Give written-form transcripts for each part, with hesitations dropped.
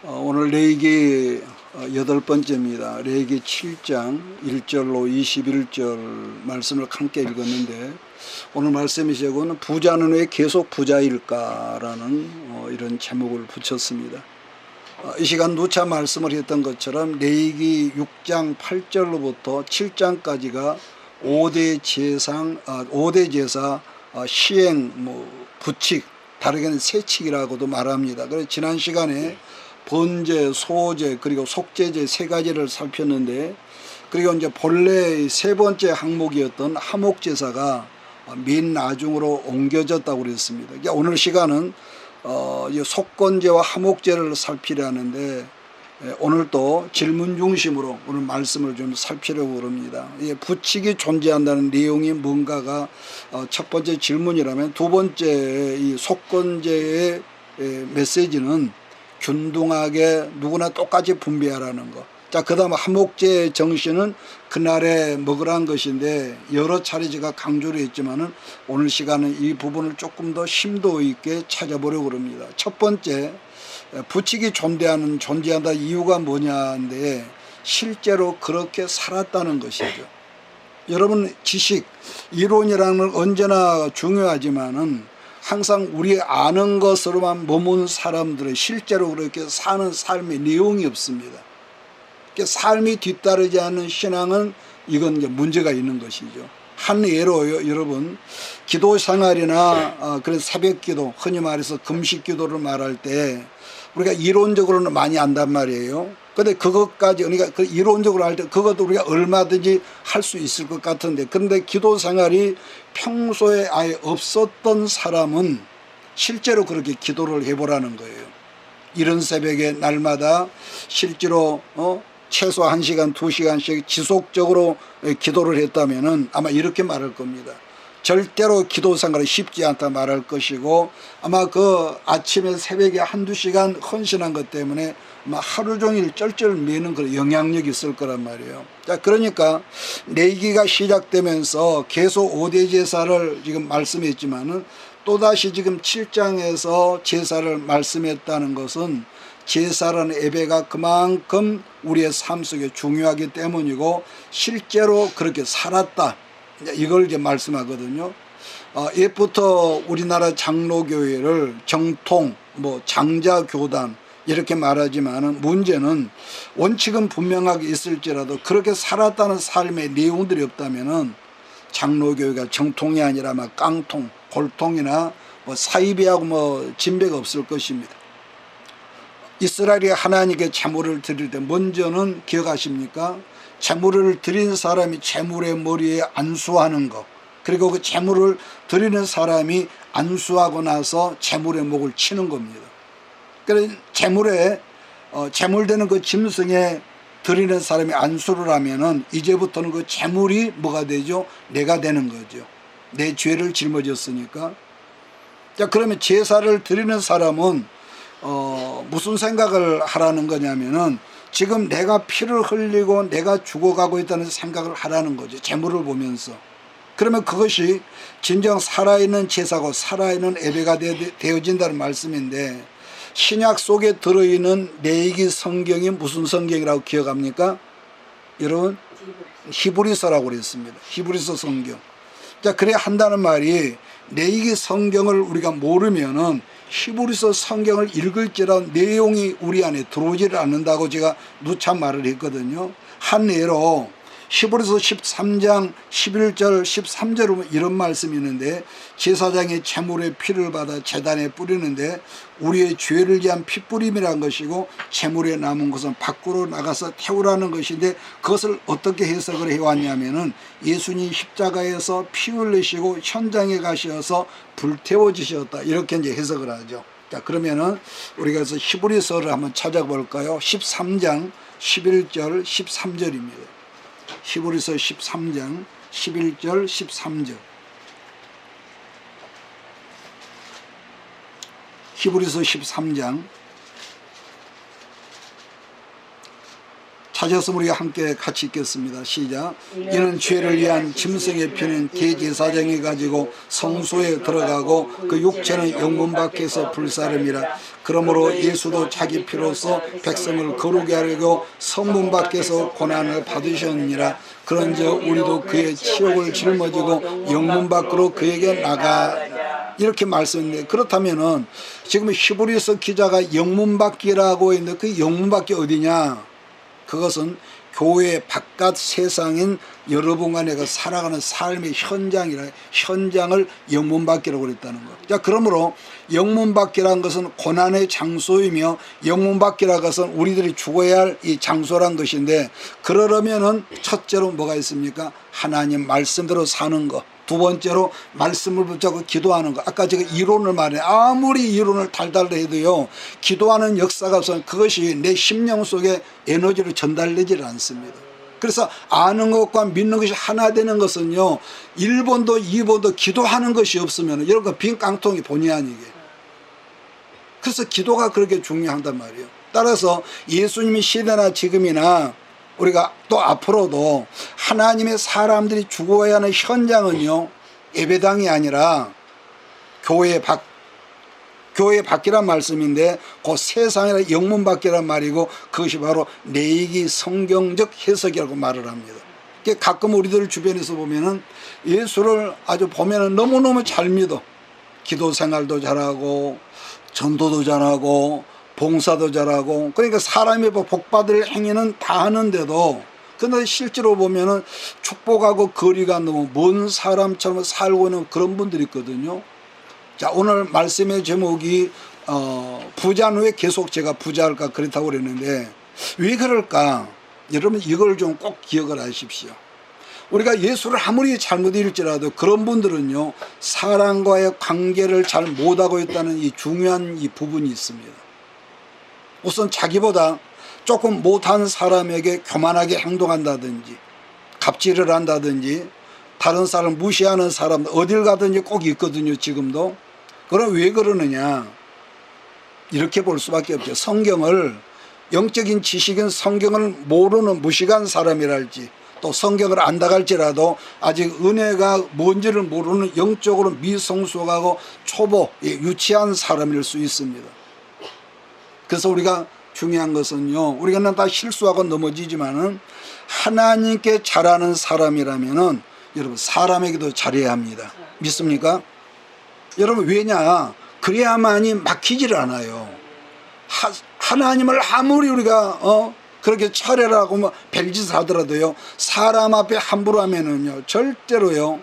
오늘 레위기 8번째입니다. 레위기 7장 1절로 21절 말씀을 함께 읽었는데, 오늘 말씀의 제목은 부자는 왜 계속 부자일까라는 이런 제목을 붙였습니다. 이 시간 누차 말씀을 했던 것처럼 레위기 6장 8절로부터 7장까지가 5대 제사 시행, 부칙, 다르게는 세칙이라고도 말합니다. 그래서 지난 시간에 번제, 소제, 그리고 속제제 3가지를 살폈는데, 그리고 이제 본래 3번째 항목이었던 하목제사가 맨 나중으로 옮겨졌다고 그랬습니다. 그러니까 오늘 시간은 속건제와 하목제를 살피려 하는데, 오늘 또 질문 중심으로 오늘 말씀을 좀 살피려고 그럽니다. 부칙이 존재한다는 내용이 뭔가가 첫 번째 질문이라면, 두 번째 이 속건제의 메시지는 균등하게 누구나 똑같이 분배하라는 것. 자, 그 다음 하목제의 정신은 그날에 먹으라는 것인데, 여러 차례 제가 강조를 했지만은 오늘 시간은 이 부분을 조금 더 심도 있게 찾아보려고 합니다. 첫 번째, 부칙이 존재한다 이유가 뭐냐인데, 실제로 그렇게 살았다는 것이죠. 여러분, 지식, 이론이라는 건 언제나 중요하지만은 항상 우리 아는 것으로만 머문 사람들은 실제로 그렇게 사는 삶의 내용이 없습니다. 삶이 뒤따르지 않는 신앙은 이건 이제 문제가 있는 것이죠. 한 예로요, 여러분, 기도 생활이나 그래서 새벽 기도, 흔히 말해서 금식 기도를 말할 때 우리가 이론적으로는 많이 안단 말이에요. 근데 그것까지, 그러니까 그 이론적으로 할 때 그것도 우리가 얼마든지 할 수 있을 것 같은데, 그런데 기도 생활이 평소에 아예 없었던 사람은 실제로 그렇게 기도를 해보라는 거예요. 이른 새벽에 날마다 실제로 최소 1시간, 2시간씩 지속적으로 기도를 했다면은 아마 이렇게 말할 겁니다. 절대로 기도 생활이 쉽지 않다 말할 것이고, 아마 그 아침에 새벽에 1-2시간 헌신한 것 때문에 아마 하루 종일 쩔쩔 매는 그런 영향력이 있을 거란 말이에요. 자, 그러니까 레위기가 시작되면서 계속 5대 제사를 지금 말씀했지만은, 또다시 지금 7장에서 제사를 말씀했다는 것은 제사라는 예배가 그만큼 우리의 삶 속에 중요하기 때문이고, 실제로 그렇게 살았다, 이걸 이제 말씀하거든요. 옛부터 우리나라 장로교회를 정통, 장자교단 이렇게 말하지만은, 문제는 원칙은 분명하게 있을지라도 그렇게 살았다는 삶의 내용들이 없다면은 장로교회가 정통이 아니라 깡통, 골통이나 사이비하고 진배가 없을 것입니다. 이스라엘이 하나님께 제물을 드릴 때 먼저는 기억하십니까? 제물을 드린 사람이 제물의 머리에 안수하는 것, 그리고 그 제물을 드리는 사람이 안수하고 나서 제물의 목을 치는 겁니다. 그래서 제물되는 그 짐승에 드리는 사람이 안수를 하면은 이제부터는 그 제물이 뭐가 되죠? 내가 되는 거죠. 내 죄를 짊어졌으니까. 자, 그러면 제사를 드리는 사람은 무슨 생각을 하라는 거냐면은, 지금 내가 피를 흘리고 내가 죽어가고 있다는 생각을 하라는 거죠. 제물을 보면서. 그러면 그것이 진정 살아있는 제사고 살아있는 예배가 되어진다는 말씀인데, 신약 속에 들어있는 레위기 성경이 무슨 성경이라고 기억합니까? 여러분, 히브리서라고 그랬습니다. 히브리서 성경. 자, 그래야 한다는 말이, 레위기 성경을 우리가 모르면은 히브리서 성경을 읽을지라도 내용이 우리 안에 들어오지를 않는다고 제가 누차 말을 했거든요. 한 예로 히브리서 13장 11절 13절에 보면 이런 말씀이 있는데, 제사장이 제물의 피를 받아 제단에 뿌리는데 우리의 죄를 위한 피뿌림이라는 것이고, 제물에 남은 것은 밖으로 나가서 태우라는 것인데, 그것을 어떻게 해석을 해왔냐면은, 예수님 십자가에서 피 흘리시고 현장에 가셔서 불태워지셨다, 이렇게 이제 해석을 하죠. 자, 그러면은 우리가 그래서 히브리서를 한번 찾아볼까요? 13장 11절 13절입니다. 히브리서 13장 11절 13절. 히브리서 13장 찾아서 우리가 함께 같이 읽겠습니다. 시작. 이는 죄를 위한 짐승의 피는 대제사장이 가지고 성소에 들어가고 그 육체는 영문 밖에서 불사름이라. 그러므로 예수도 자기 피로써 백성을 거룩게 하려고 성문 밖에서 고난을 받으셨느니라. 그런즉 우리도 그의 치욕을 짊어지고 영문 밖으로 그에게 나가. 이렇게 말씀했는데, 그렇다면은 지금 히브리서 기자가 영문 밖이라고 했는데 그 영문 밖이 어디냐? 그것은 교회 바깥 세상인 여러분과 내가 살아가는 삶의 현장을 영문 밖이라고 그랬다는 것. 자, 그러므로 영문 밖이라는 것은 고난의 장소이며 영문 밖이라는 것은 우리들이 죽어야 할 이 장소란 것인데, 그러려면은 첫째로 뭐가 있습니까? 하나님 말씀대로 사는 것. 두 번째로 말씀을 붙잡고 기도하는 것. 아까 제가 이론을 말해, 아무리 이론을 달달 해도요, 기도하는 역사가 없으면 그것이 내 심령 속에 에너지로 전달되질 않습니다. 그래서 아는 것과 믿는 것이 하나 되는 것은요, 1번도 2번도 기도하는 것이 없으면 여러분 빈 깡통이 본의 아니게. 그래서 기도가 그렇게 중요하단 말이에요. 따라서 예수님이 시대나 지금이나 우리가 또 앞으로도 하나님의 사람들이 죽어야 하는 현장은요, 예배당이 아니라 교회 밖이란 말씀인데, 그 세상이라 영문 밖이란 말이고, 그것이 바로 내익이 성경적 해석이라고 말을 합니다. 가끔 우리들 주변에서 보면은 예수를 아주 보면은 너무너무 잘 믿어. 기도 생활도 잘하고 전도도 잘하고 봉사도 잘하고, 그러니까 사람이 복받을 행위는 다 하는데도, 그런데 실제로 보면은 축복하고 거리가 너무 먼 사람처럼 살고 있는 그런 분들이 있거든요. 자, 오늘 말씀의 제목이 부자는 왜 계속 제가 부자일까 그렇다고 그랬는데, 왜 그럴까? 여러분 이걸 좀 꼭 기억을 하십시오. 우리가 예수를 아무리 잘못 읽을지라도 그런 분들은요, 사람과의 관계를 잘 못하고 있다는 이 중요한 이 부분이 있습니다. 우선 자기보다 조금 못한 사람에게 교만하게 행동한다든지, 갑질을 한다든지, 다른 사람 무시하는 사람 어딜 가든지 꼭 있거든요, 지금도. 그럼 왜 그러느냐? 이렇게 볼 수밖에 없죠. 성경을, 영적인 지식인 성경을 모르는 무식한 사람이랄지, 또 성경을 안다 할지라도 아직 은혜가 뭔지를 모르는 영적으로 미성숙하고 초보, 유치한 사람일 수 있습니다. 그래서 우리가 중요한 것은요, 우리가 다 실수하고 넘어지지만은 하나님께 잘하는 사람이라면은 여러분 사람에게도 잘해야 합니다. 믿습니까? 여러분 왜냐? 그래야만이 막히질 않아요. 하나님을 아무리 우리가 그렇게 차례라고 뭐 별짓을 하더라도요, 사람 앞에 함부로 하면은요 절대로요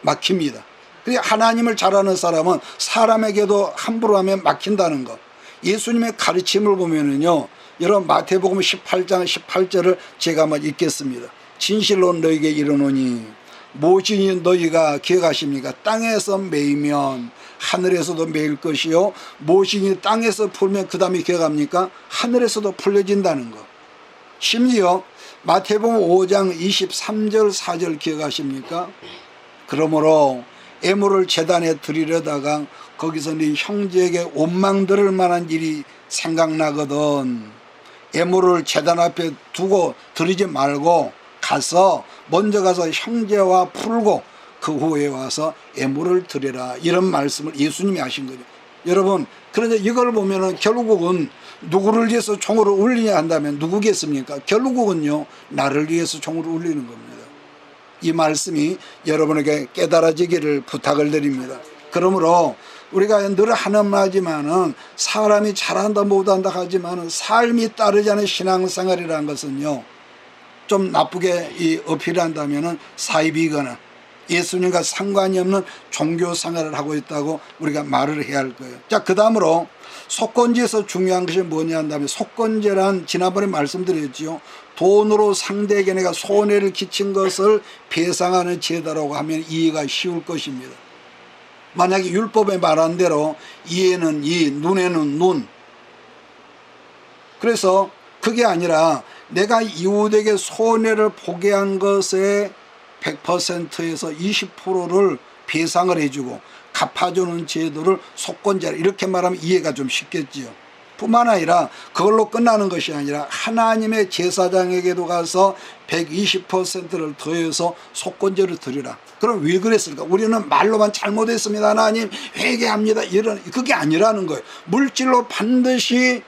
막힙니다. 그러니까 하나님을 잘하는 사람은 사람에게도 함부로 하면 막힌다는 것. 예수님의 가르침을 보면은요, 여러분 마태복음 18장 18절을 제가 한번 읽겠습니다. 진실로 너희에게 이르노니 무엇이니 너희가 기억하십니까? 땅에서 매이면 하늘에서도 매일 것이요, 무엇이니 땅에서 풀면 그 다음에 기억합니까? 하늘에서도 풀려진다는 것. 심지어 마태복음 5장 23절 4절 기억하십니까? 그러므로 애물을 제단에 드리려다가 거기서 네 형제에게 원망 들을 만한 일이 생각나거든 애물을 제단 앞에 두고 드리지 말고 먼저 가서 형제와 풀고 그 후에 와서 애물을 드려라, 이런 말씀을 예수님이 하신 거죠. 여러분, 그런데 이걸 보면은 결국은 누구를 위해서 종으로 울리냐 한다면 누구겠습니까? 결국은요, 나를 위해서 종으로 울리는 겁니다. 이 말씀이 여러분에게 깨달아지기를 부탁을 드립니다. 그러므로 우리가 늘 하는 말이지만은 사람이 잘한다 못한다 하지만은 삶이 따르지 않은 신앙생활이라는 것은요, 좀 나쁘게 어필한다면은 사이비거나 예수님과 상관이 없는 종교 생활을 하고 있다고 우리가 말을 해야 할 거예요. 자, 그 다음으로 속건제에서 중요한 것이 뭐냐 한다면, 속건제란 지난번에 말씀드렸지요. 돈으로 상대에게 내가 손해를 끼친 것을 배상하는 제도라고 하면 이해가 쉬울 것입니다. 만약에 율법에 말한 대로 이에는 이, 눈에는 눈. 그래서 그게 아니라 내가 이웃에게 손해를 보게 한 것의 100%에서 20%를 배상을 해주고 갚아주는 제도를 속건제라, 이렇게 말하면 이해가 좀 쉽겠지요. 뿐만 아니라 그걸로 끝나는 것이 아니라 하나님의 제사장에게도 가서 120%를 더해서 속건제를 드리라. 그럼 왜 그랬을까? 우리는 말로만 잘못했습니다, 하나님 회개합니다, 이런, 그게 아니라는 거예요. 물질로 반드시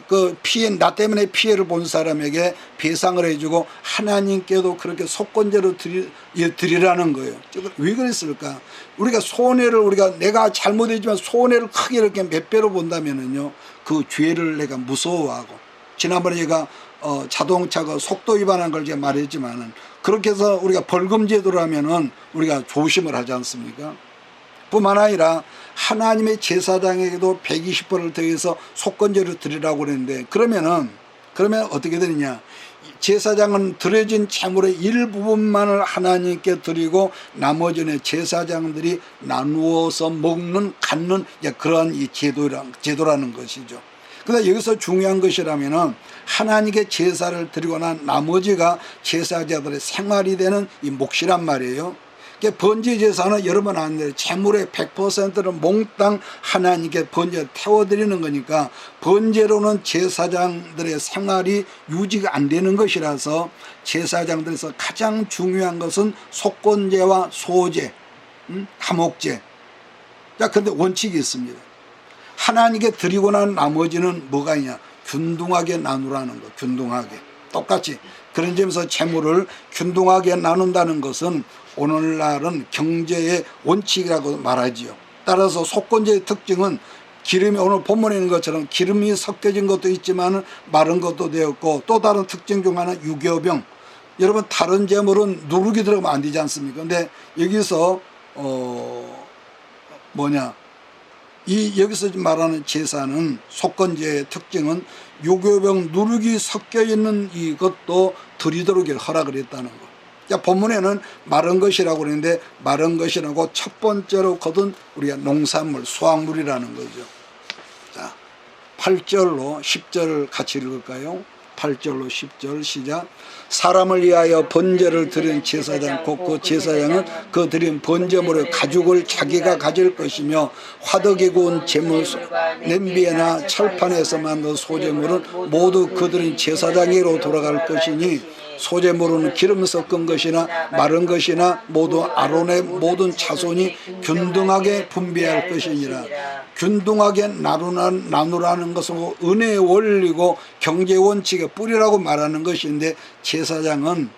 그 피해, 나 때문에 피해를 본 사람에게 배상을 해주고 하나님께도 그렇게 속건제로 드리라는 거예요. 왜 그랬을까? 우리가 내가 잘못했지만 손해를 크게 이렇게 몇 배로 본다면은요, 그 죄를 내가 무서워하고, 지난번에 제가 자동차가 속도 위반한 걸 제가 말했지만은, 그렇게 해서 우리가 벌금 제도로 하면은 우리가 조심을 하지 않습니까? 뿐만 아니라 하나님의 제사장에게도 120%를 더해서 속건제를 드리라고 그랬는데, 그러면 어떻게 되느냐? 제사장은 드려진 재물의 일부분만을 하나님께 드리고 나머지는 제사장들이 나누어서 먹는, 갖는 그러한 이 제도라는 것이죠. 그런데 여기서 중요한 것이라면은 하나님께 제사를 드리고 난 나머지가 제사자들의 생활이 되는 이 몫이란 말이에요. 번제 제사는 여러분 아는데 재물의 100%를 몽땅 하나님께 번제 태워드리는 거니까 번제로는 제사장들의 생활이 유지가 안 되는 것이라서 제사장들에서 가장 중요한 것은 속건제와 소제, 화목제. 자, 근데 원칙이 있습니다. 하나님께 드리고 난 나머지는 뭐가 있냐? 균등하게 나누라는 거. 균등하게. 똑같이. 그런 점에서 재물을 균등하게 나눈다는 것은 오늘날은 경제의 원칙이라고 말하지요. 따라서 속건제의 특징은 기름이, 오늘 본문에 있는 것처럼 기름이 섞여진 것도 있지만 마른 것도 되었고, 또 다른 특징 중 하나 유교병. 여러분, 다른 재물은 누룩이 들어가면 안 되지 않습니까? 근데 여기서 여기서 말하는 제사는, 속건제의 특징은 유교병 누룩이 섞여 있는 이것도 드리도록 허락을 했다는 거. 자, 본문에는 마른 것이라고 그러는데, 마른 것이라고 첫 번째로 거둔 우리가 농산물, 수확물이라는 거죠. 자, 8절로 10절 같이 읽을까요? 8절로 10절 시작. 사람을 위하여 번제를 드린 제사장 곧 그 제사장은 그 드린 번제물의 가죽을 자기가 가질 것이며, 화덕에 구운 제물 냄비에나 철판에서 만든 소제물은 모두 그들은 제사장에게로 돌아갈 것이니, 소제물은 기름 섞은 것이나 마른 것이나 모두 아론의 모든 자손이 균등하게 분배할 것이니라. 균등하게 나누라는 것은 은혜의 원리고 경제 원칙의 뿌리라고 말하는 것인데, 제사장은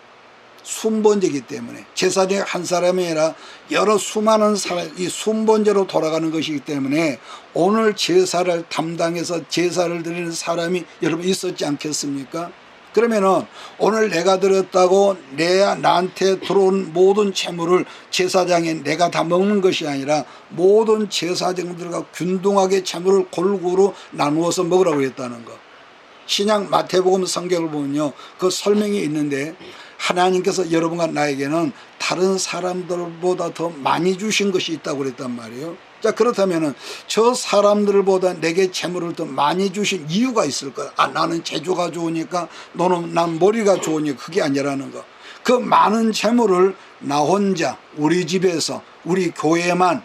순번제이기 때문에, 제사장이 한 사람이 아니라 여러 수많은 사람, 이 순번제로 돌아가는 것이기 때문에 오늘 제사를 담당해서 제사를 드리는 사람이 여러분 있었지 않겠습니까? 그러면은 오늘 내가 드렸다고 나한테 들어온 모든 재물을 제사장에 내가 다 먹는 것이 아니라 모든 제사장들과 균등하게 재물을 골고루 나누어서 먹으라고 했다는 것. 신약 마태복음 성경을 보면요, 그 설명이 있는데, 하나님께서 여러분과 나에게는 다른 사람들보다 더 많이 주신 것이 있다고 그랬단 말이에요. 자, 그렇다면은 저 사람들보다 내게 재물을 더 많이 주신 이유가 있을 거야. 나는 재주가 좋으니까, 난 머리가 좋으니까. 그게 아니라는 거. 그 많은 재물을 나 혼자, 우리 집에서, 우리 교회만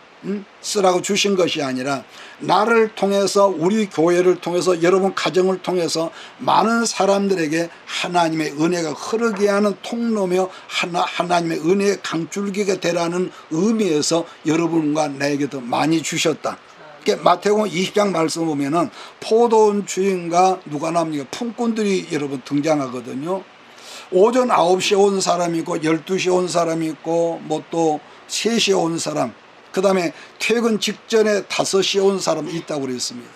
쓰라고 주신 것이 아니라, 나를 통해서, 우리 교회를 통해서, 여러분 가정을 통해서 많은 사람들에게 하나님의 은혜가 흐르게 하는 통로며 하나님의 은혜의 강줄기가 되라는 의미에서 여러분과 나에게 더 많이 주셨다. 마태복음 20장 말씀 보면은 포도원 주인과 누가 나옵니까? 품꾼들이 여러분 등장하거든요. 오전 9시에 온 사람이 있고, 12시에 온 사람이 있고, 또 3시에 온 사람, 그 다음에 퇴근 직전에 5시에 온 사람이 있다고 그랬습니다.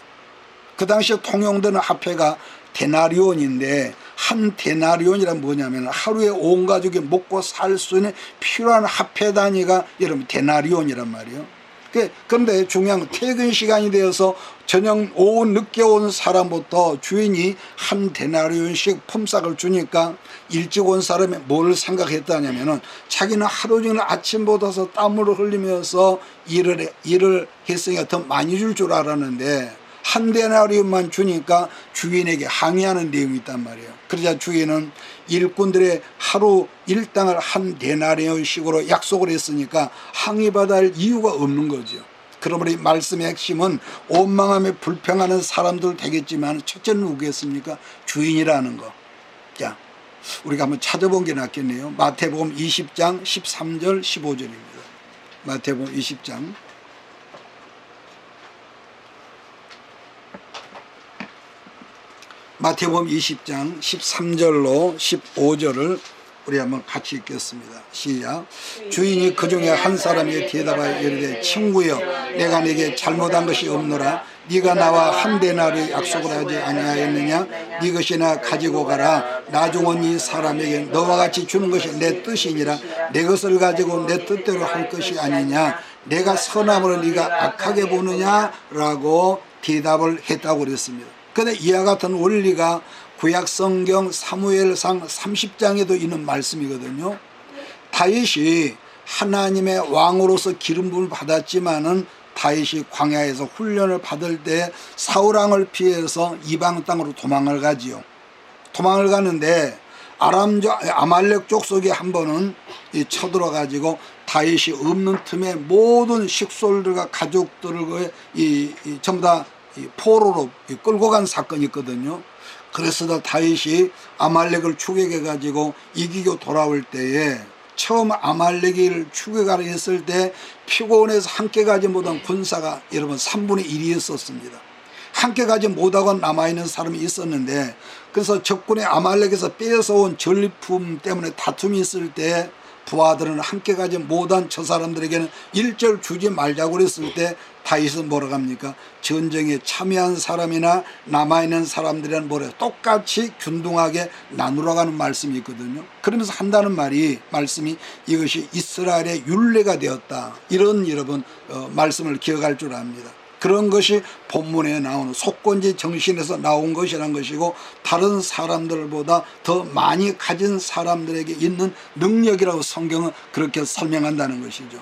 그 당시에 통용되는 화폐가 데나리온인데, 한 데나리온이란 뭐냐면 하루에 온 가족이 먹고 살 수 있는 필요한 화폐 단위가 여러분 데나리온이란 말이에요. 그런데 중요한 건 퇴근 시간이 되어서 저녁 오후 늦게 온 사람부터 주인이 한 데나리온씩 품삯을 주니까 일찍 온 사람이 뭘 생각했다냐면은, 자기는 하루 종일 아침부터 땀을 흘리면서 일을 했으니까 더 많이 줄 알았는데, 한 데나리온만 주니까 주인에게 항의하는 내용이 있단 말이에요. 그러자 주인은 일꾼들의 하루 일당을 한 데나리온씩으로 약속을 했으니까 항의받아 할 이유가 없는 거죠. 그러므로 이 말씀의 핵심은 원망함에 불평하는 사람들 되겠지만 첫째는 누구겠습니까? 주인이라는 거. 자, 우리가 한번 찾아본 게 낫겠네요. 마태복음 20장 13절 15절입니다. 마태복음 20장 마태복음 20장 13절로 15절을 우리 한번 같이 읽겠습니다. 시작. 주인이 그 중에 한 사람에게 대답하여 이르되 친구여 내가 네게 잘못한 것이 없노라. 네가 나와 한 데나리 약속을 하지 아니하였느냐. 네 것이나 가지고 가라. 나중은 이 사람에게 너와 같이 주는 것이 내 뜻이니라. 내 것을 가지고 내 뜻대로 할 것이 아니냐. 내가 선함으로 네가 악하게 보느냐라고 대답을 했다고 그랬습니다. 그런데 이와 같은 원리가 구약성경 사무엘상 30장에도 있는 말씀이거든요. 다윗이 하나님의 왕으로서 기름 부음을 받았지만은 다윗이 광야에서 훈련을 받을 때 사울왕을 피해서 이방 땅으로 도망을 가지요. 도망을 가는데 아말렉 족속이 한 번은 쳐들어 가지고 다윗이 없는 틈에 모든 식솔들과 가족들을 전부 다 포로로 끌고 간 사건이 있거든요. 그래서 다윗이 아말렉을 추격해 가지고 이기고 돌아올 때에 처음 아말렉을 추격하려 했을 때 피곤해서 함께 가지 못한 군사가 여러분 3분의 1이었었습니다. 함께 가지 못하고 남아있는 사람이 있었는데 그래서 적군의 아말렉에서 뺏어온 전리품 때문에 다툼이 있을 때 부하들은 함께 가지 못한 저 사람들에게는 일절 주지 말자고 그랬을 때 다윗은 뭐라고 합니까? 전쟁에 참여한 사람이나 남아있는 사람들이란 뭐래 똑같이 균등하게 나누라고 하는 말씀이 있거든요. 그러면서 한다는 말씀이 이것이 이스라엘의 율례가 되었다. 이런 여러분 말씀을 기억할 줄 압니다. 그런 것이 본문에 나오는 속건지 정신에서 나온 것이란 것이고 다른 사람들보다 더 많이 가진 사람들에게 있는 능력이라고 성경은 그렇게 설명한다는 것이죠.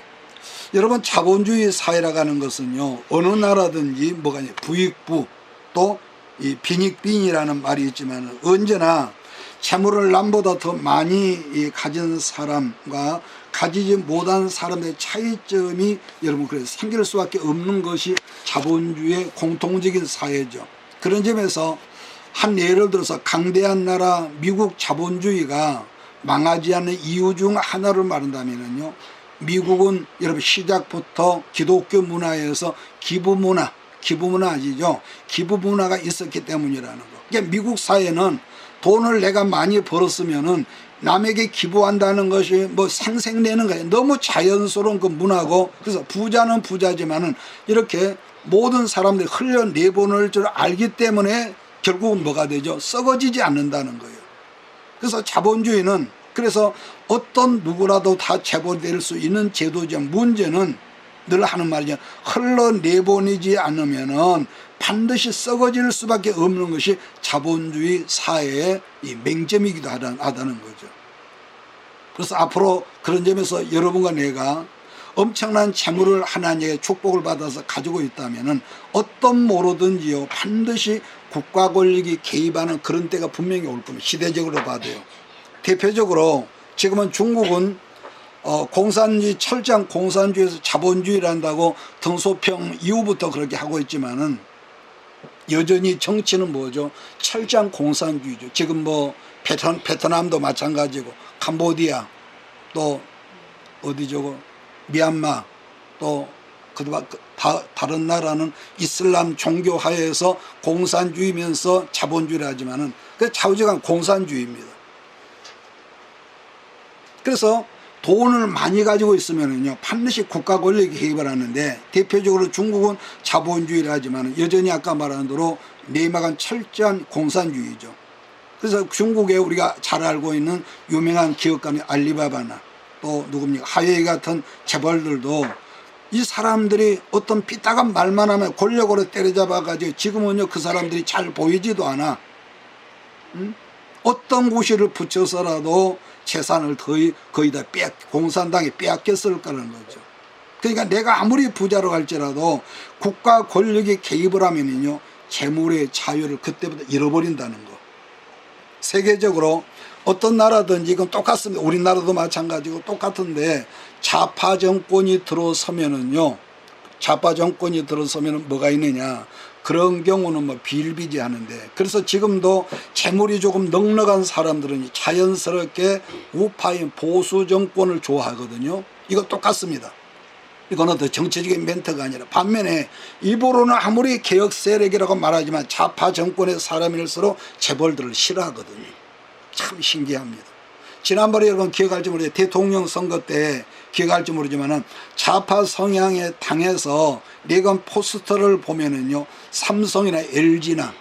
여러분 자본주의 사회라고 하는 것은요 어느 나라든지 뭐가 부익부 또 이 빈익빈이라는 말이 있지만 언제나 재물을 남보다 더 많이 가진 사람과 가지지 못한 사람의 차이점이 여러분 그래서 생길 수밖에 없는 것이 자본주의의 공통적인 사회죠. 그런 점에서 한 예를 들어서 강대한 나라 미국 자본주의가 망하지 않는 이유 중 하나를 말한다면요. 미국은 여러분 시작부터 기독교 문화에서 기부문화 아시죠? 기부문화가 있었기 때문이라는 거. 그러니까 미국 사회는 돈을 내가 많이 벌었으면은 남에게 기부한다는 것이 뭐 생색내는 거예요. 너무 자연스러운 그 문화고 그래서 부자는 부자지만은 이렇게 모든 사람들이 흘려내보낼 줄 알기 때문에 결국은 뭐가 되죠? 썩어지지 않는다는 거예요. 그래서 자본주의는 그래서 어떤 누구라도 다 재벌될 수 있는 제도지만 문제는 늘 하는 말이죠. 흘러내보내지 않으면은 반드시 썩어질 수밖에 없는 것이 자본주의 사회의 이 맹점이기도 하다는 거죠. 그래서 앞으로 그런 점에서 여러분과 내가 엄청난 재물을 하나님의 축복을 받아서 가지고 있다면은 어떤 모로든지요 반드시 국가 권력이 개입하는 그런 때가 분명히 올 겁니다. 시대적으로 봐도요. 대표적으로 지금은 중국은 공산주의 철저한 공산주의에서 자본주의를 한다고 등소평 이후부터 그렇게 하고 있지만은 여전히 정치는 뭐죠? 철저한 공산주의죠. 지금 뭐 베트남도 마찬가지고 캄보디아 또 어디죠? 미얀마 또 다른 나라는 이슬람 종교 하에서 공산주의면서 자본주의를 하지만은 그 좌우지간 공산주의입니다. 그래서 돈을 많이 가지고 있으면은요 반드시 국가 권력이 개입을 하는데 대표적으로 중국은 자본주의를 하지만 여전히 아까 말한 대로 내막한 철저한 공산주의죠. 그래서 중국에 우리가 잘 알고 있는 유명한 기업가는 알리바바나 또 누굽니까 하웨이 같은 재벌들도 이 사람들이 어떤 삐딱한 말만 하면 권력으로 때려잡아 가지고 지금은요 그 사람들이 잘 보이지도 않아. 어떤 구실을 붙여서라도 재산을 거의 다 공산당에 빼앗겼을 거라는 거죠. 그러니까 내가 아무리 부자로 할지라도 국가 권력이 개입을 하면요 재물의 자유를 그때부터 잃어버린다는 거. 세계적으로 어떤 나라든지 이건 똑같습니다. 우리나라도 마찬가지고 똑같은데 좌파 정권이 들어서면은요 좌파 정권이 들어서면 뭐가 있느냐. 그런 경우는 뭐 비일비재하는데, 그래서 지금도 재물이 조금 넉넉한 사람들은 자연스럽게 우파인 보수 정권을 좋아하거든요. 이거 똑같습니다. 이거는 더 정치적인 멘트가 아니라, 반면에 입으로는 아무리 개혁 세력이라고 말하지만 좌파 정권의 사람일수록 재벌들을 싫어하거든요. 참 신기합니다. 지난번에 여러분 기억할지 모르겠어요. 대통령 선거 때 기억할지 모르지만은 좌파 성향의 당에서 레건 포스터를 보면은요, 삼성이나 LG나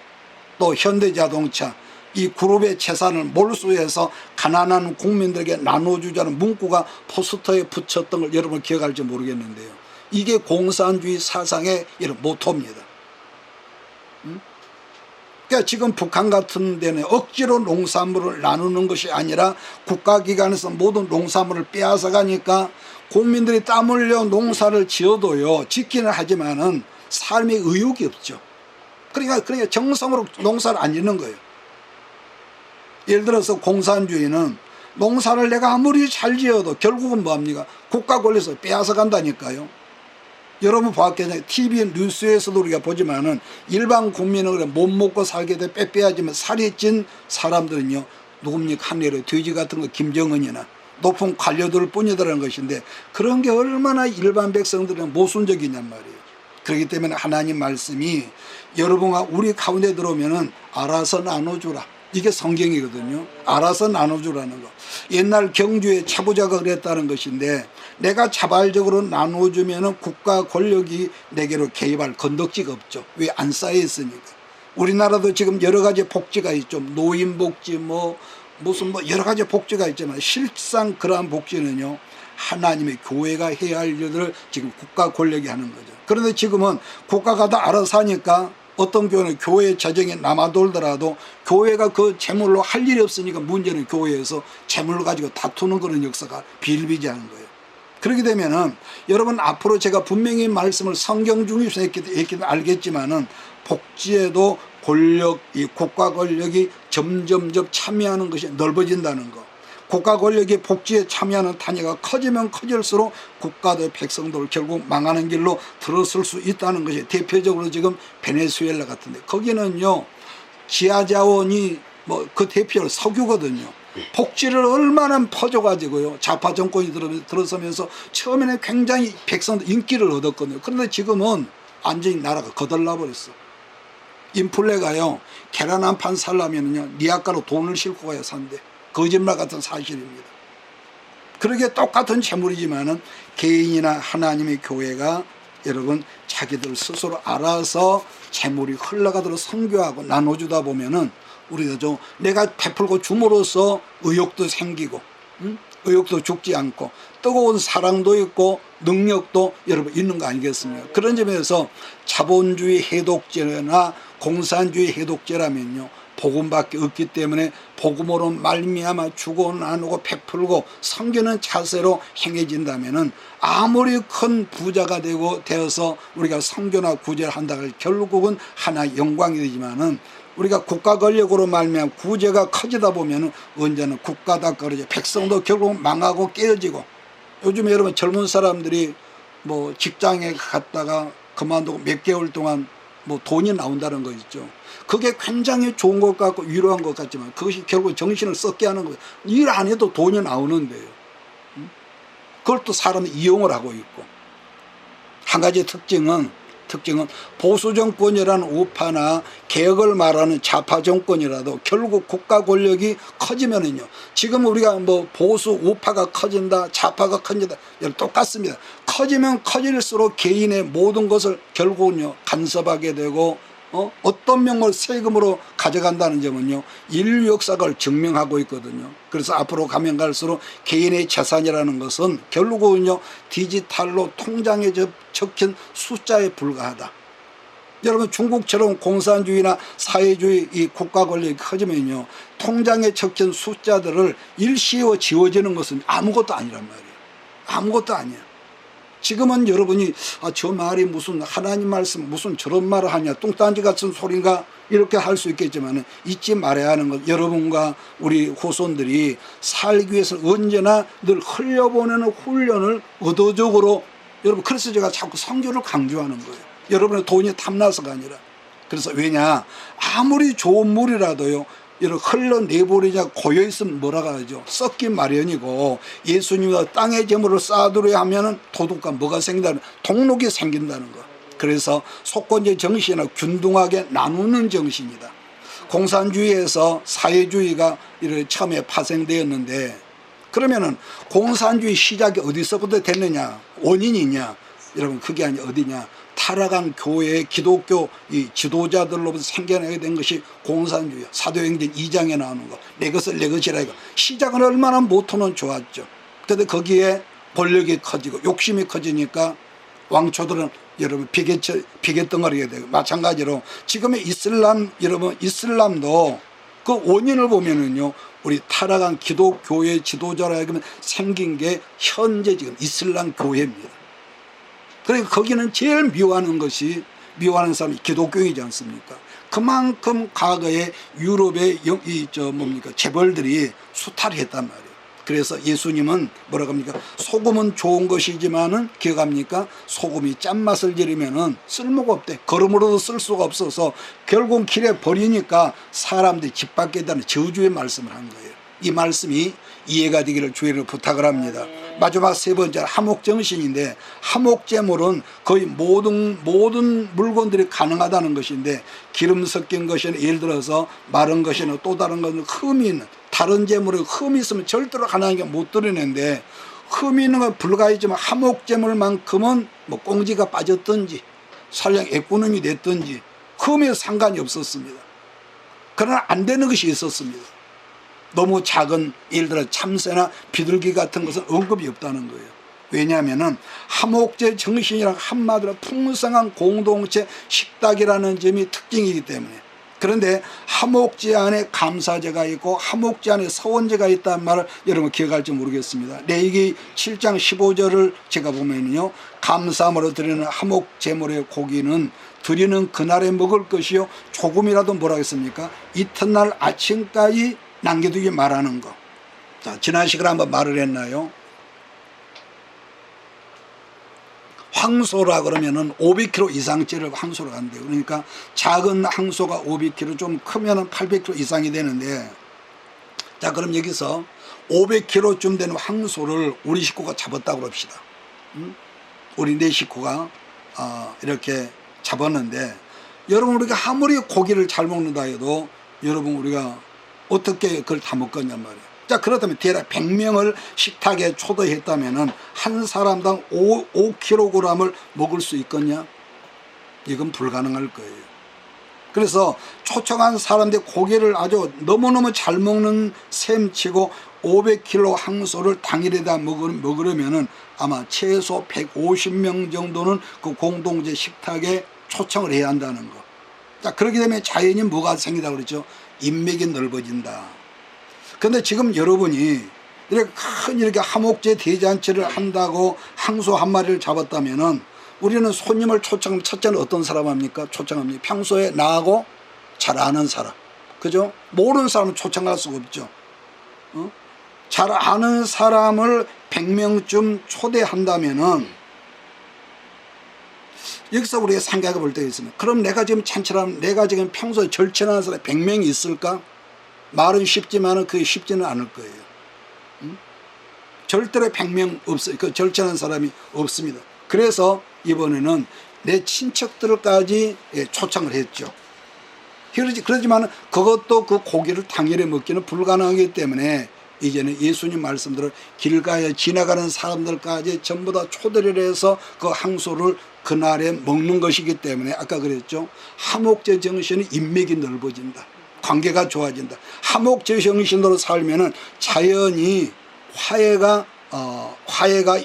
또 현대자동차 이 그룹의 재산을 몰수해서 가난한 국민들에게 나눠주자는 문구가 포스터에 붙였던 걸 여러분 기억할지 모르겠는데요. 이게 공산주의 사상의 이런 모토입니다. 그러니까 지금 북한 같은 데는 억지로 농산물을 나누는 것이 아니라 국가기관에서 모든 농산물을 빼앗아 가니까 국민들이 땀 흘려 농사를 지어도요, 짓기는 하지만은 삶의 의욕이 없죠. 그러니까 정성으로 농사를 안 짓는 거예요. 예를 들어서 공산주의는 농사를 내가 아무리 잘 지어도 결국은 뭐합니까? 국가 권리에서 빼앗아 간다니까요. 여러분 보았겠냐? TV 뉴스에서도 우리가 보지만은 일반 국민은 못 먹고 살게 돼 빼빼야지만 살이 찐 사람들은요, 누굽니까? 한일의 돼지 같은 거 김정은이나 높은 관료들 뿐이다라는 것인데, 그런 게 얼마나 일반 백성들은 모순적이냔 말이에요. 그렇기 때문에 하나님 말씀이 여러분과 우리 가운데 들어오면은 알아서 나눠주라. 이게 성경이거든요. 알아서 나눠주라는 거. 옛날 경주의 차부자가 그랬다는 것인데, 내가 자발적으로 나눠주면은 국가 권력이 내게로 개입할 건덕지가 없죠. 왜? 안 쌓여있으니까. 우리나라도 지금 여러 가지 복지가 있죠. 노인복지 무슨 여러 가지 복지가 있지만, 실상 그러한 복지는요, 하나님의 교회가 해야 할 일들을 지금 국가 권력이 하는 거죠. 그런데 지금은 국가가 다 알아서 하니까 어떤 교회는 교회 재정에 남아돌더라도 교회가 그 재물로 할 일이 없으니까 문제는 교회에서 재물을 가지고 다투는 그런 역사가 비일비재하는 거예요. 그렇게 되면은 여러분, 앞으로 제가 분명히 말씀을 성경 중에서 했기는 알겠지만은, 복지에도 권력, 이 국가 권력이 점점 참여하는 것이 넓어진다는 거. 국가 권력이 복지에 참여하는 단위가 커지면 커질수록 국가도 백성도 결국 망하는 길로 들어설 수 있다는 것이, 대표적으로 지금 베네수엘라 같은데, 거기는요 지하자원이 그 대표로 석유거든요. 복지를 얼마나 퍼져가지고요, 좌파 정권이 들어서면서 처음에는 굉장히 백성들 인기를 얻었거든요. 그런데 지금은 완전히 나라가 거덜나 버렸어. 인플레가요, 계란 한 판 살려면요 니아가로 돈을 싣고 가야 산대. 거짓말 같은 사실입니다. 그러게 똑같은 재물이지만은 개인이나 하나님의 교회가 여러분 자기들 스스로 알아서 재물이 흘러가도록 선교하고 나눠주다 보면은 우리가 내가 베풀고 줌으로써 의욕도 생기고, 의욕도 죽지 않고 뜨거운 사랑도 있고 능력도 여러분 있는 거 아니겠습니까? 그런 점에서 자본주의 해독제나 공산주의 해독제라면요, 복음밖에 없기 때문에 복음으로 말미암아 주고 나누고 베풀고 섬기는 자세로 행해진다면은 아무리 큰 부자가 되어서 우리가 선교나 구제를 한다고 해도 결국은 하나의 영광이 되지만은, 우리가 국가 권력으로 말미암아 구제가 커지다 보면은 언제는 국가다 떨어져 백성도 결국 망하고 깨어지고, 요즘에 여러분 젊은 사람들이 직장에 갔다가 그만두고 몇 개월 동안 돈이 나온다는 거 있죠. 그게 굉장히 좋은 것 같고 위로한 것 같지만, 그것이 결국 정신을 썩게 하는 거예요. 일 안 해도 돈이 나오는데요. 그걸 또 사람이 이용을 하고 있고. 한 가지 특징은 보수 정권이라는 우파나 개혁을 말하는 좌파 정권이라도 결국 국가 권력이 커지면은요, 지금 우리가 보수 우파가 커진다, 좌파가 커진다, 똑같습니다. 커지면 커질수록 개인의 모든 것을 결국은요 간섭하게 되고, 어떤 명을 세금으로 가져간다는 점은요 인류 역사가 증명하고 있거든요. 그래서 앞으로 가면 갈수록 개인의 재산이라는 것은 결국은요 디지털로 통장에 적힌 숫자에 불과하다. 여러분, 중국처럼 공산주의나 사회주의 이 국가 권력이 커지면요 통장에 적힌 숫자들을 일시에 지워지는 것은 아무것도 아니란 말이에요. 아무것도 아니야. 지금은 여러분이 저 말이 무슨 하나님 말씀 무슨 저런 말을 하냐, 뚱딴지 같은 소리인가, 이렇게 할 수 있겠지만 잊지 말아야 하는 것, 여러분과 우리 후손들이 살기 위해서 언제나 늘 흘려보내는 훈련을 의도적으로 여러분, 그래서 제가 자꾸 성교를 강조하는 거예요. 여러분의 돈이 탐나서가 아니라. 그래서 왜냐, 아무리 좋은 물이라도요, 이렇게 흘러내버리자 고여있으면 뭐라고 하죠? 썩기 마련이고, 예수님과 땅의 재물을 쌓아두려 하면은 도둑과 뭐가 생긴다는, 동록이 생긴다는 거. 그래서 속건제 정신은 균등하게 나누는 정신이다. 공산주의에서 사회주의가 이렇게 처음에 파생되었는데, 그러면은 공산주의 시작이 어디서부터 됐느냐? 원인이냐? 여러분, 그게 아니 어디냐? 타락한 교회의 기독교 이 지도자들로부터 생겨나게 된 것이 공산주의야. 사도행전 2장에 나오는 거. 내 것을 내 것이라 이거. 시작은 얼마나 모토는 좋았죠. 근데 거기에 권력이 커지고 욕심이 커지니까 왕초들은 여러분 비계덩어리가 되고, 마찬가지로 지금의 이슬람, 여러분 이슬람도 그 원인을 보면은요, 우리 타락한 기독교의 지도자라 하면 생긴 게 현재 지금 이슬람 교회입니다. 그러니까 거기는 제일 미워하는 사람이 기독교이지 않습니까? 그만큼 과거에 유럽의 재벌들이 수탈을 했단 말이에요. 그래서 예수님은 뭐라고 합니까? 소금은 좋은 것이지만은 기억합니까? 소금이 짠맛을 지르면은 쓸모가 없대. 걸음으로도 쓸 수가 없어서 결국 길에 버리니까 사람들이 집 밖에 있다는 저주의 말씀을 한 거예요. 이 말씀이 이해가 되기를 주의를 부탁을 합니다. 마지막 세 번째 화목정신인데, 화목제물은 거의 모든 물건들이 가능하다는 것인데, 기름 섞인 것이나 예를 들어서 마른 것이나 또 다른 것은 흠이 있는, 다른 제물에 흠이 있으면 절대로 하나님께 못 드리는데, 흠이 있는 건 불가이지만 화목제물만큼은 뭐 꽁지가 빠졌든지 설령 애꾸눈이 됐든지 흠에 상관이 없었습니다. 그러나 안 되는 것이 있었습니다. 너무 작은, 예를 들어 참새나 비둘기 같은 것은 언급이 없다는 거예요. 왜냐하면은 화목제 정신이란 한마디로 풍성한 공동체 식탁이라는 점이 특징이기 때문에. 그런데 화목제 안에 감사제가 있고 화목제 안에 서원제가 있다는 말을 여러분 기억할지 모르겠습니다. 레위기 7장 15절을 제가 보면요, 감사함으로 드리는 화목제물의 고기는 드리는 그날에 먹을 것이요, 조금이라도 뭐라 했습니까? 이튿날 아침까지 남겨두지 말하는 거. 자, 지난 시간에 한번 말을 했나요? 황소라 그러면은 500kg 이상짜리를 황소로 간대요. 그러니까 작은 황소가 500kg, 좀 크면은 800kg 이상이 되는데, 자, 그럼 여기서 500kg쯤 되는 황소를 우리 식구가 잡았다고 합시다. 우리 네 식구가 이렇게 잡았는데, 여러분 우리가 아무리 고기를 잘 먹는다 해도 여러분 우리가 어떻게 그걸 다 먹겠냔 말이에요. 자, 그렇다면 대략 100명을 식탁에 초대했다면은 한 사람당 5kg을 먹을 수 있겠냐? 이건 불가능할 거예요. 그래서 초청한 사람들 고기를 아주 너무너무 잘 먹는 셈치고 500kg 황소를 당일에다 먹으려면은 아마 최소 150명 정도는 그 공동체 식탁에 초청을 해야 한다는 거. 자, 그렇게 되면 자연히 뭐가 생기다 그랬죠? 인맥이 넓어진다. 근데 지금 여러분이 이렇게 화목제 대잔치를 한다고 황소 한 마리를 잡았다면은 우리는 손님을 초청하면 첫째는 어떤 사람 합니까? 초청합니다. 평소에 나하고 잘 아는 사람. 그죠? 모르는 사람은 초청할 수가 없죠. 잘 아는 사람을 100명쯤 초대한다면은 여기서 우리가 생각해 볼 때가 있습니다. 그럼 내가 지금 찬치라면 내가 지금 평소에 절친하는 사람이 100명이 있을까? 말은 쉽지만은 그게 쉽지는 않을 거예요. 절대로 100명 없어요. 그 절친한 사람이 없습니다. 그래서 이번에는 내 친척들까지 초청을 했죠. 그러지만 그것도 그 고기를 당일에 먹기는 불가능하기 때문에 이제는 예수님 말씀대로 길가에 지나가는 사람들까지 전부 다 초대를 해서 그 황소를 그날에 먹는 것이기 때문에 아까 그랬죠. 화목제 정신이 인맥이 넓어진다. 관계가 좋아진다. 화목제 정신으로 살면은 자연히 화해가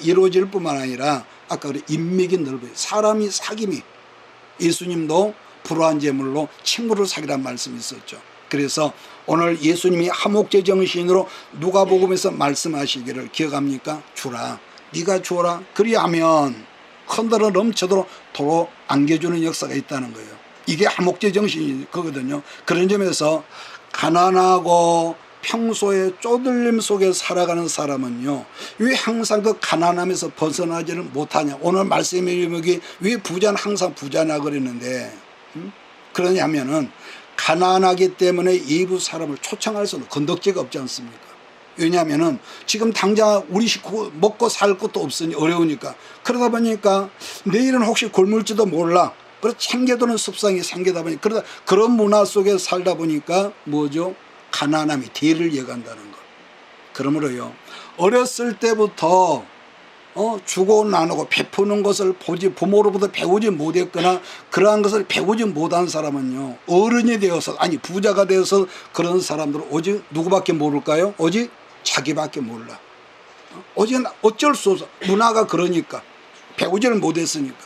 이루어질 뿐만 아니라 아까 그래 인맥이 넓어요. 사람이 사귐이, 예수님도 불화한 제물로 친구를 사귀란 말씀이 있었죠. 그래서 오늘 예수님이 화목제 정신으로 누가복음에서 말씀하시기를 기억합니까? 주라, 네가 주어라. 그리하면 흔들어 넘쳐도록 도로 안겨주는 역사가 있다는 거예요. 이게 화목제 정신이 거거든요. 그런 점에서 가난하고 평소에 쪼들림 속에 살아가는 사람은요, 왜 항상 그 가난함에서 벗어나지를 못하냐. 오늘 말씀의 제목이 왜 부자는 항상 부자냐 그랬는데, 그러냐면은 가난하기 때문에 일부 사람을 초청할 수는 건덕지가 없지 않습니까? 왜냐하면은 지금 당장 우리 식구 먹고 살 것도 없으니 어려우니까. 그러다 보니까 내일은 혹시 굶을지도 몰라. 그래서 챙겨두는 습성이 생기다 보니, 그러다 그런 문화 속에 살다 보니까 뭐죠? 가난함이 대를 이어간다는 것. 그러므로요, 어렸을 때부터 주고 나누고 베푸는 것을 부모로부터 배우지 못했거나 그러한 것을 배우지 못한 사람은요, 어른이 되어서, 아니 부자가 되어서 그런 사람들은 오직 누구밖에 모를까요? 오직 자기밖에 몰라. 오직 어쩔 수 없어. 문화가 그러니까. 배우지를 못했으니까.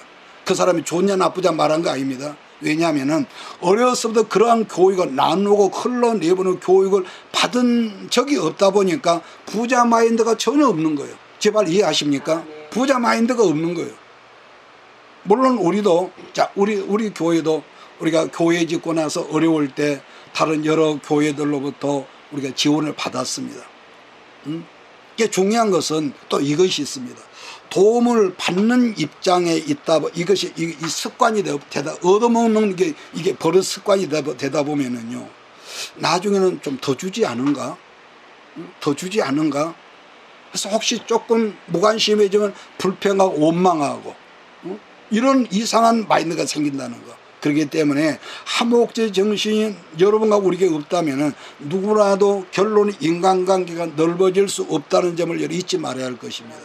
그 사람이 좋냐 나쁘냐 말한 거 아닙니다. 왜냐하면은 어려서부터 그러한 교육을 나누고 흘러내보는 교육을 받은 적이 없다 보니까 부자 마인드가 전혀 없는 거예요. 제발 이해하십니까? 부자 마인드가 없는 거예요. 물론 우리도, 자, 우리 교회도 우리가 교회 짓고 나서 어려울 때 다른 여러 교회들로부터 우리가 지원을 받았습니다. 이게 중요한 것은 또 이것이 있습니다. 도움을 받는 입장에 있다, 이것이 이 습관이 되다, 얻어먹는 게 이게 버릇 습관이 되다 보면은요, 나중에는 좀 더 주지 않은가? 더 주지 않은가? 그래서 혹시 조금 무관심해지면 불평하고 원망하고, 이런 이상한 마인드가 생긴다는 거. 그렇기 때문에 하목제 정신이 여러분과 우리에게 없다면 누구라도 결론이 인간관계가 넓어질 수 없다는 점을 잊지 말아야 할 것입니다.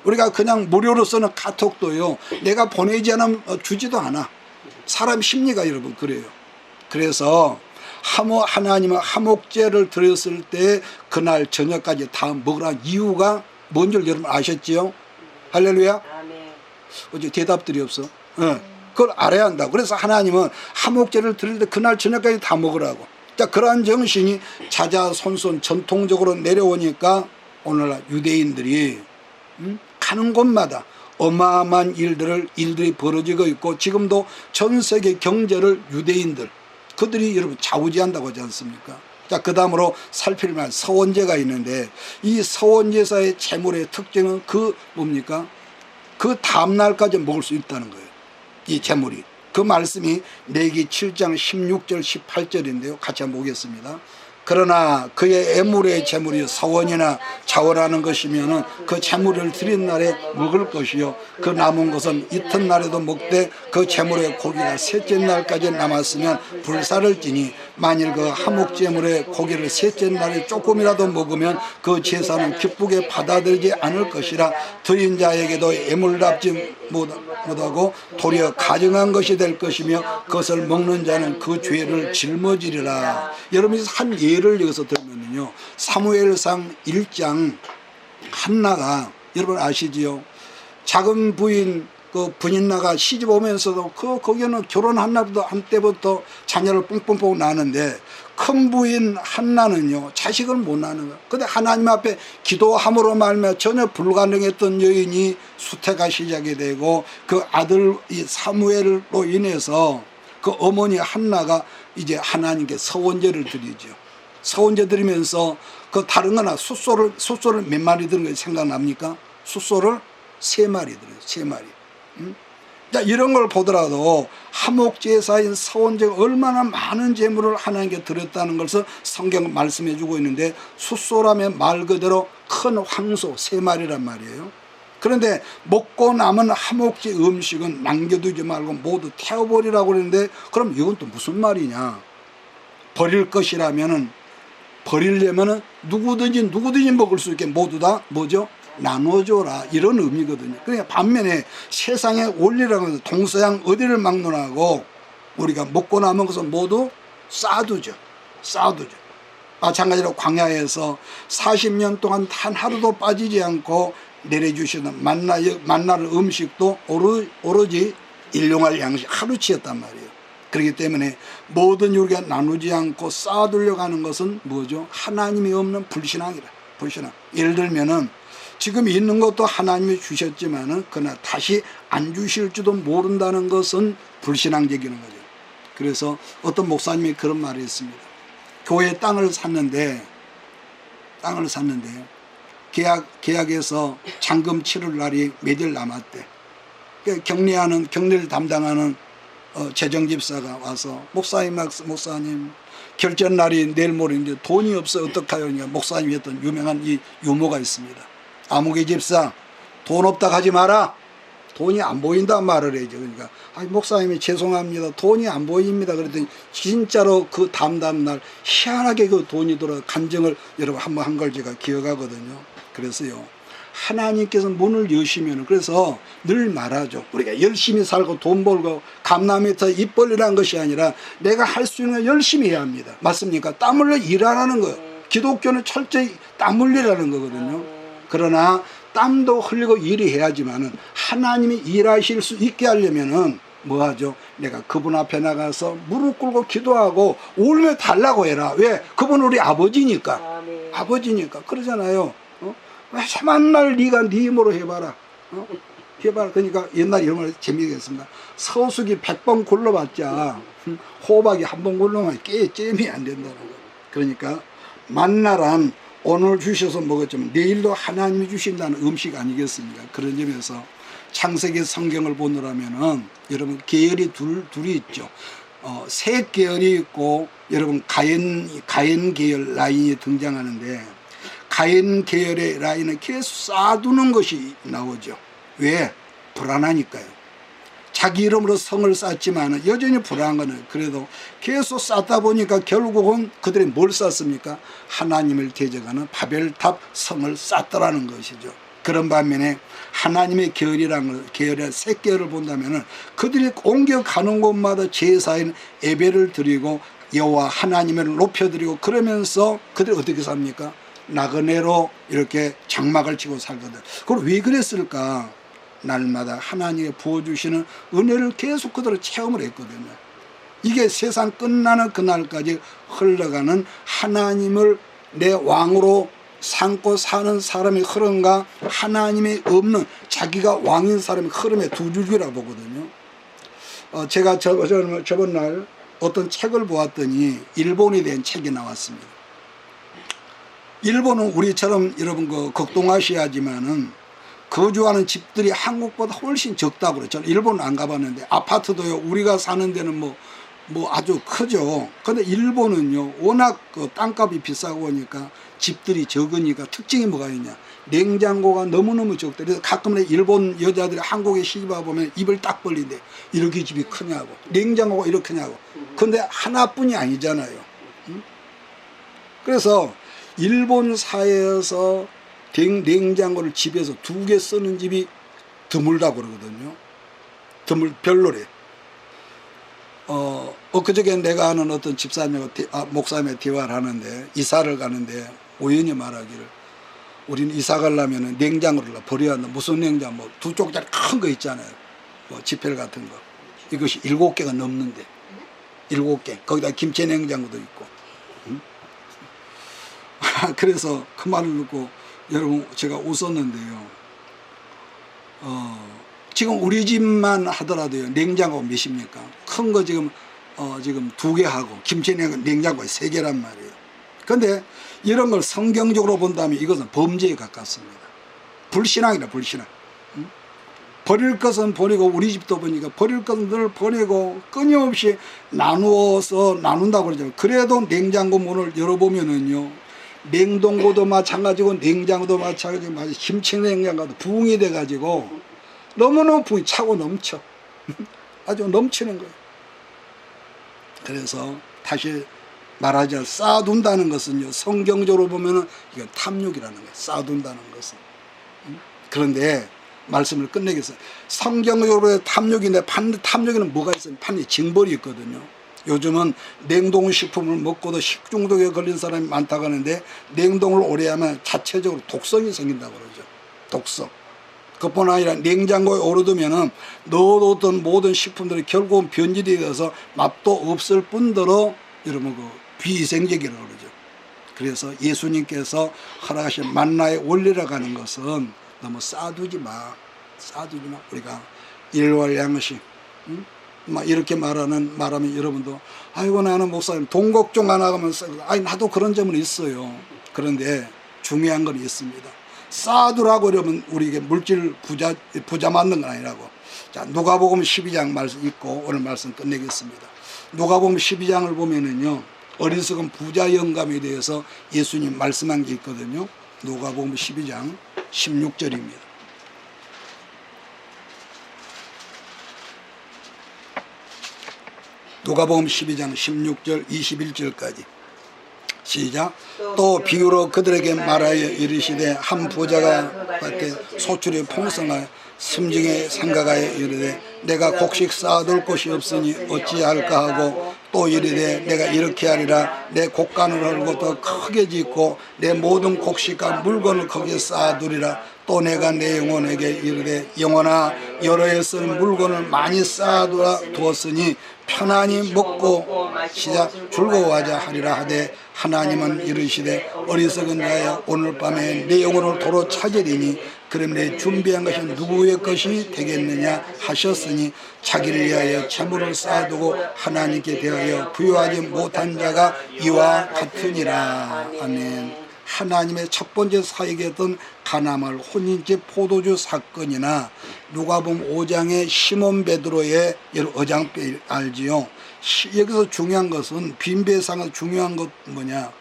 우리가 그냥 무료로 쓰는 카톡도요, 내가 보내지 않으면 주지도 않아. 사람 심리가 여러분 그래요. 그래서 하나님은 하목제를 드렸을 때 그날 저녁까지 다 먹으라는 이유가 뭔 줄 여러분 아셨지요? 할렐루야? 어제 대답들이 없어. 그걸 알아야 한다. 그래서 하나님은 하목제를 드릴 때 그날 저녁까지 다 먹으라고. 자, 그러한 정신이 자자손손 전통적으로 내려오니까 오늘날 유대인들이 가는 곳마다 어마어마한 일들이 벌어지고 있고, 지금도 전 세계 경제를 유대인들, 그들이 여러분 좌우지한다고 하지 않습니까? 자, 그 다음으로 살필 만 서원제가 있는데, 이 서원제사의 재물의 특징은 뭡니까? 그 다음날까지 먹을 수 있다는 거예요. 이 재물이. 그 말씀이 레위기 7장 16절 18절인데요. 같이 한번 보겠습니다. 그러나 그의 애물의 재물이 서원이나 자월하는 것이면은 그 재물을 드린 날에 먹을 것이요, 그 남은 것은 이튿날에도 먹되 그 재물의 고기가 셋째 날까지 남았으면 불사를 지니, 만일 그 하목재물의 고기를 셋째 날에 조금이라도 먹으면 그 제사는 기쁘게 받아들이지 않을 것이라. 드린 자에게도 애물답지 못하고 도리어 가증한 것이 될 것이며 그것을 먹는 자는 그 죄를 짊어지리라. 여러분이 한 예를 여기서 들면요, 사무엘상 1장 한나가, 여러분 아시지요? 작은 부인 그 분인나가 시집 오면서도 거기는 결혼한 날부터 한때부터 자녀를 뽕뽕뽕 낳는데, 큰 부인 한나는요 자식을 못 낳는 거야. 근데 하나님 앞에 기도함으로 말미암아 전혀 불가능했던 여인이 수태가 시작이 되고, 그 아들 이 사무엘로 인해서 그 어머니 한나가 이제 하나님께 서원제를 드리죠. 서원제 드리면서 그 다른 거나 숫소를 몇 마리 드는 거 생각납니까? 숫소를 3마리 드려요. 3마리. 자, 이런 걸 보더라도 하목제사인 서원제가 얼마나 많은 재물을 하나님께 드렸다는 것을 성경은 말씀해 주고 있는데, 숫소라면 말 그대로 큰 황소 3마리란 말이에요. 그런데 먹고 남은 하목제 음식은 남겨두지 말고 모두 태워버리라고 그러는데, 그럼 이건 또 무슨 말이냐? 버릴 것이라면은, 버리려면은 누구든지 먹을 수 있게 모두 다 뭐죠? 나눠줘라, 이런 의미거든요. 그러니까 반면에 세상의 원리라고 해서 동서양 어디를 막론하고 우리가 먹고 남은 것은 모두 쌓아두죠. 마찬가지로 광야에서 40년 동안 단 하루도 빠지지 않고 내려주시는 만나를 음식도 오로지 일용할 양식 하루치였단 말이에요. 그렇기 때문에 모든 우리가 나누지 않고 쌓아두려고 하는 것은 뭐죠? 하나님이 없는 불신앙이라. 불신앙. 예를 들면은 지금 있는 것도 하나님이 주셨지만은 그러나 다시 안 주실지도 모른다는 것은 불신앙적인 거죠. 그래서 어떤 목사님이 그런 말을 했습니다. 교회 땅을 샀는데 땅을 샀는데 계약에서 잔금 치를 날이 몇일 남았대. 격리를 담당하는 재정집사가 와서 목사님 결전 날이 내일 모레인데 돈이 없어 어떡하요? 목사님이 했던 유명한 이 유머가 있습니다. 아무개 집사 돈 없다 하지 마라. 돈이 안 보인다 말을 해야죠. 그러니까 목사님이 죄송합니다. 돈이 안 보입니다. 그랬더니 진짜로 그 다음날 희한하게 그 돈이 들어 간증을 여러분 한번 한 걸 제가 기억하거든요. 그래서요. 하나님께서 문을 여시면 그래서 늘 말하죠. 우리가 열심히 살고 돈 벌고 감남에서 입 벌리라는 것이 아니라 내가 할 수 있는 걸 열심히 해야 합니다. 맞습니까? 땀 흘려 일하라는 거예요. 기독교는 철저히 땀 흘리라는 거거든요. 그러나 땀도 흘리고 일해야지만은 하나님이 일하실 수 있게 하려면은 뭐 하죠? 내가 그분 앞에 나가서 무릎 꿇고 기도하고 울며 달라고 해라. 왜? 그분 우리 아버지니까. 아버지니까. 그러잖아요. 맨날 네가 네 힘으로 해봐라. 해봐라. 그러니까 옛날 이런 말 재미있게 했습니다. 서숙이 100번 굴러봤자 호박이 한 번 굴러면 잼이 안 된다는 거예요. 그러니까 만나란 오늘 주셔서 먹었지만 내일도 하나님이 주신다는 음식 아니겠습니까? 그런 점에서 창세기 성경을 보느라면은 여러분 계열이 둘이 있죠. 셋 계열이 있고 여러분 가인 계열 라인이 등장하는데 가인 계열의 라인은 계속 쌓아두는 것이 나오죠. 왜? 불안하니까요. 자기 이름으로 성을 쌓지만 여전히 불안한 거는 그래도 계속 쌓다 보니까 결국은 그들이 뭘 쌓습니까? 하나님을 대적하는 바벨탑 성을 쌓더라는 것이죠. 그런 반면에 하나님의 계열이라는 계열의 새 계열을 본다면은 그들이 옮겨가는 곳마다 제사인 예배를 드리고 여호와 하나님을 높여드리고 그러면서 그들이 어떻게 삽니까? 나그네로 이렇게 장막을 치고 살거든. 그걸 왜 그랬을까? 날마다 하나님이 부어주시는 은혜를 계속 그들은 체험을 했거든요. 이게 세상 끝나는 그날까지 흘러가는 하나님을 내 왕으로 삼고 사는 사람의 흐름과 하나님이 없는 자기가 왕인 사람의 흐름의 두 줄기라 보거든요. 제가 저번 날 어떤 책을 보았더니 일본에 대한 책이 나왔습니다. 일본은 우리처럼 여러분 극동아시아지만은 거주하는 집들이 한국보다 훨씬 적다고 그래요. 저는 일본은 안 가봤는데 아파트도요 우리가 사는 데는 뭐 아주 크죠. 근데 일본은요 워낙 그 땅값이 비싸고 보니까 집들이 적으니까 특징이 뭐가 있냐, 냉장고가 너무너무 적다. 그래서 가끔 일본 여자들이 한국에 시집 와보면 입을 딱 벌린대. 이렇게 집이 크냐고, 냉장고가 이렇게 크냐고. 근데 하나뿐이 아니잖아요. 그래서 일본 사회에서 냉장고를 집에서 2개 쓰는 집이 드물다고 그러거든요. 별로래. 엊그저께 내가 아는 어떤 목사님의 대화를 하는데 이사를 가는데 우연히 말하기를 우리는 이사 가려면 냉장고를 버려야 한다. 무슨 냉장고? 뭐 2쪽짜리 큰 거 있잖아요. 뭐 지펠 같은 거. 이것이 7개가 넘는데 7개. 거기다 김치 냉장고도 있고. 그래서 그 말을 듣고 여러분 제가 웃었는데요. 지금 우리 집만 하더라도요 냉장고 몇입니까? 큰 거 지금 2개 하고 김치 냉장고 3개란 말이에요. 근데 이런 걸 성경적으로 본다면 이것은 범죄에 가깝습니다. 불신앙이다, 불신앙. 버릴 것은 버리고, 우리 집도 보니까 버릴 것은 늘 버리고 끊임없이 나눈다고 그러죠. 그래도 냉장고 문을 열어보면은요 냉동고도 마찬가지고 냉장고도 마찬가지고 김치 냉장고도 부흥이 돼가지고 너무너무 부흥이 차고 넘쳐. 아주 넘치는 거예요. 그래서 다시 말하자, 쌓아둔다는 것은요 성경적으로 보면은 이건 탐욕이라는 거예요. 쌓아둔다는 것은. 그런데 말씀을 끝내겠어요. 성경적으로 탐욕인데 탐욕에는 뭐가 있어요? 반드시 징벌이 있거든요. 요즘은 냉동식품을 먹고도 식중독에 걸린 사람이 많다고 하는데 냉동을 오래 하면 자체적으로 독성이 생긴다고 그러죠. 독성. 그뿐 아니라 냉장고에 오래두면은 넣어뒀던 모든 식품들이 결국은 변질이 되어서 맛도 없을 뿐더러 여러분 비위생적이라고 그러죠. 그래서 예수님께서 허락하신 만나의 원리라고 하는 것은 너무 쌓아두지 마. 우리가 일월양식. 막 이렇게 말하면 여러분도 아이고 나는 목사님 돈 걱정 안 하면 아니 나도 그런 점은 있어요. 그런데 중요한 건 있습니다. 쌓아두라고 그러면 우리에게 물질 부자 만든 건 아니라고. 자, 누가복음 12장 말씀 읽고 오늘 말씀 끝내겠습니다. 누가복음 12장을 보면은요, 어리석은 부자 영감에 대해서 예수님 말씀한 게 있거든요. 누가복음 12장 16절입니다. 누가복음 12장 16절 21절까지 시작. 또 비유로 그들에게 말하여 이르시되 한 부자가 밖에 소출이 풍성하여 심중에 생각하여 이르되 내가 곡식 쌓아둘 곳이 없으니 어찌할까 하고 또 이르되 내가 이렇게 하리라 내 곡간을 헐고 더 크게 짓고 내 모든 곡식과 물건을 거기에 쌓아두리라. 또 내가 내 영혼에게 이르되 영혼아 여러 해 쓸 물건을 많이 쌓아두었으니 편안히 먹고 시작 즐거워하자 하리라 하되 하나님은 이르시되 어리석은 자여 오늘 밤에 내 영혼을 도로 찾으리니 그럼 내 준비한 것이 누구의 것이 되겠느냐 하셨으니 자기를 위하여 재물을 쌓아두고 하나님께 대하여 부여하지 못한 자가 이와 같으니라. 아멘. 하나님의 첫 번째 사역이었던 가나말 혼인집 포도주 사건이나 누가복음 5장의 시몬 베드로의 어장배 알지요. 여기서 중요한 것은 빈배상에서 중요한 것 뭐냐,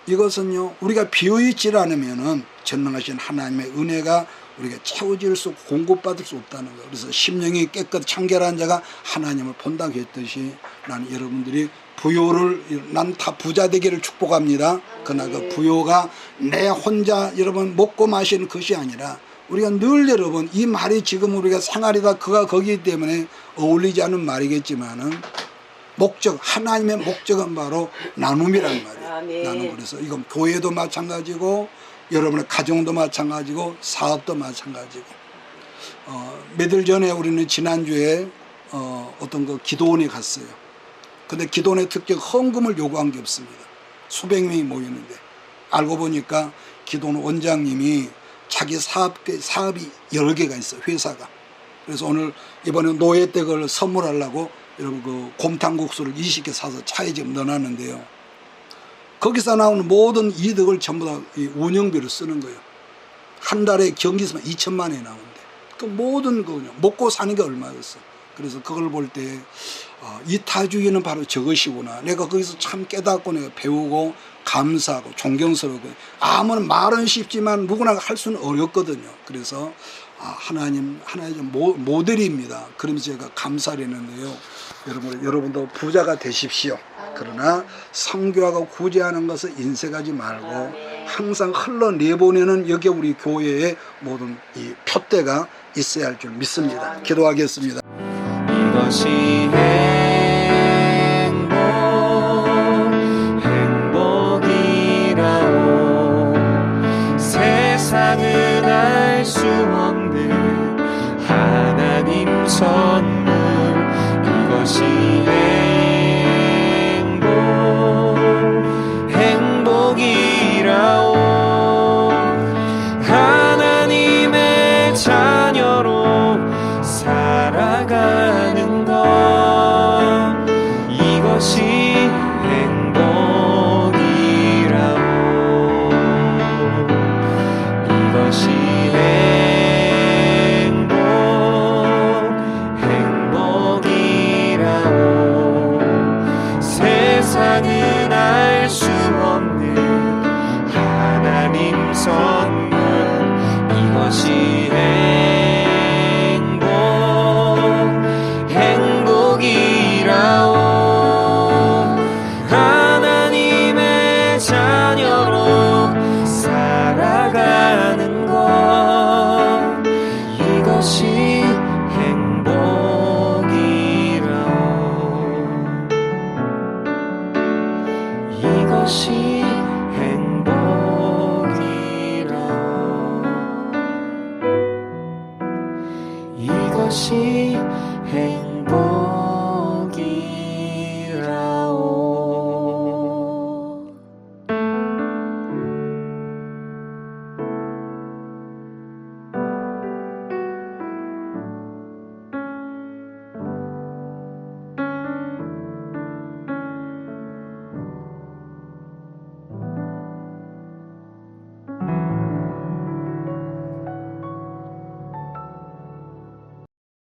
이것은요 우리가 비어있지 않으면은 전능하신 하나님의 은혜가 우리가 채워질 수 공급받을 수 없다는 거. 그래서 심령이 깨끗 청결한 자가 하나님을 본다고 했듯이 나는 여러분들이 부요를 난 다 부자 되기를 축복합니다. 그러나 그 부요가 내 혼자 여러분 먹고 마시는 것이 아니라 우리가 늘 여러분 이 말이 지금 우리가 생활이다 그가 거기 때문에 어울리지 않은 말이겠지만은 목적 하나님의 목적은 바로 나눔이란 말이에요. 나눔. 그래서 이건 교회도 마찬가지고 여러분의 가정도 마찬가지고 사업도 마찬가지고 며칠 전에 우리는 지난주에 어떤 그 기도원에 갔어요. 근데 기도원의 특징 헌금을 요구한 게 없습니다. 수백 명이 모이는데 알고 보니까 기도원 원장님이 자기 사업이 여러 개가 있어요. 회사가. 그래서 오늘 이번에 노예 때 그걸 선물하려고 여러분 그 곰탕국수를 20개 사서 차에 지금 넣어놨는데요. 거기서 나오는 모든 이득을 전부 다 운영비로 쓰는 거예요. 한 달에 경기서만 2천만 원이 나오는데 그 모든 거 그냥 먹고 사는 게 얼마였어. 그래서 그걸 볼 때 이타주의는 바로 저것이구나. 내가 거기서 참 깨닫고 내가 배우고 감사하고 존경스러우고 아무나 말은 쉽지만 누구나 할 수는 어렵거든요. 그래서 하나님 하나의 모델입니다. 그러면서 제가 감사를 했는데요. 여러분도 부자가 되십시오. 그러나 선교하고 구제하는 것을 인색하지 말고 항상 흘러내보내는 여기 우리 교회의 모든 이 표대가 있어야 할 줄 믿습니다. 기도하겠습니다. 이것이 행복이라오. 세상은 알 수 없는 하나님 선물. 이것이 행복이라오. 하나님의 자녀로 살아가는 것. 이것이 행복이라오. 이것이 행복이라오. 세상은 알 수 없는 하나님 선물. 이것이 행복이라오. 하나님의 자녀로 살아가는 것. 이것이 행복이라오. 이것이